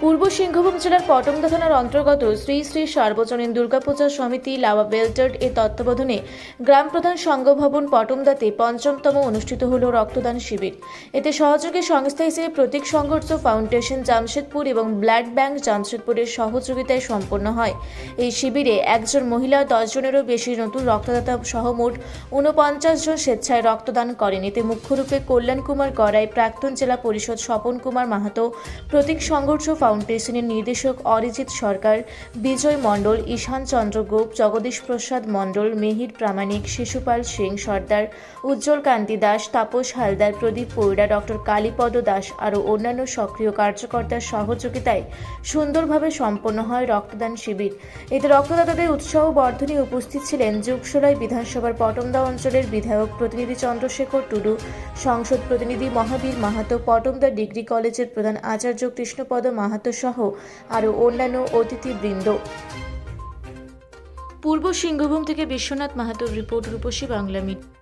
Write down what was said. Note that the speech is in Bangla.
পূর্ব সিংভূম জেলার পটমদা থানার অন্তর্গত শ্রী শ্রী সার্বজনীন দুর্গাপূজা সমিতি লাভা বেল্টার্ড এর তত্ত্বাবধানে গ্রাম প্রধান সংঘ ভবন পটমদাতে পঞ্চমতম অনুষ্ঠিত হল রক্তদান শিবির। এতে সহযোগী সংস্থা হিসেবে প্রতীক সংঘর্ষ ফাউন্ডেশন জামশেদপুর এবং ব্লাড ব্যাংক জামশেদপুরের সহযোগিতায় সম্পন্ন হয়। এই শিবিরে একজন মহিলা 10 জনেরও বেশি নতুন রক্তদাতা সহ মোট 49 জন স্বেচ্ছায় রক্তদান করেন। এতে মুখ্যরূপে কল্যাণ কুমার গড়াই, প্রাক্তন জেলা পরিষদ স্বপন কুমার মাহাতো, প্রতীক সংঘর্ষ ফাউন্ডেশনের নির্দেশক অরিজিৎ সরকার, বিজয় মণ্ডল, ঈশান চন্দ্র গোপ, জগদীশ প্রসাদ মণ্ডল, মেহির প্রামাণিক, শিশুপাল সিং সর্দার, উজ্জ্বল কান্তি দাস, তাপস হালদার, প্রদীপ পৈরা, ডক্টর কালীপদ দাস আরও অন্যান্য সক্রিয় কার্যকর্তার সহযোগিতায় সুন্দরভাবে সম্পন্ন হয় রক্তদান শিবির। এতে রক্তদাতাদের উৎসাহ বর্ধনে উপস্থিত ছিলেন যুগসরাই বিধানসভার পটমদা অঞ্চলের বিধায়ক প্রতিনিধি চন্দ্রশেখর টুডু, সংসদ প্রতিনিধি মহাবীর মাহাতো, পটমদা ডিগ্রি কলেজের প্রধান আচার্য কৃষ্ণপদ মাহাতো সহ আরও অন্যান্য অতিথিবৃন্দ। পূর্ব সিংভূম থেকে বিশ্বনাথ মাহাতোর রিপোর্ট, রূপসী বাংলা মিডিয়া।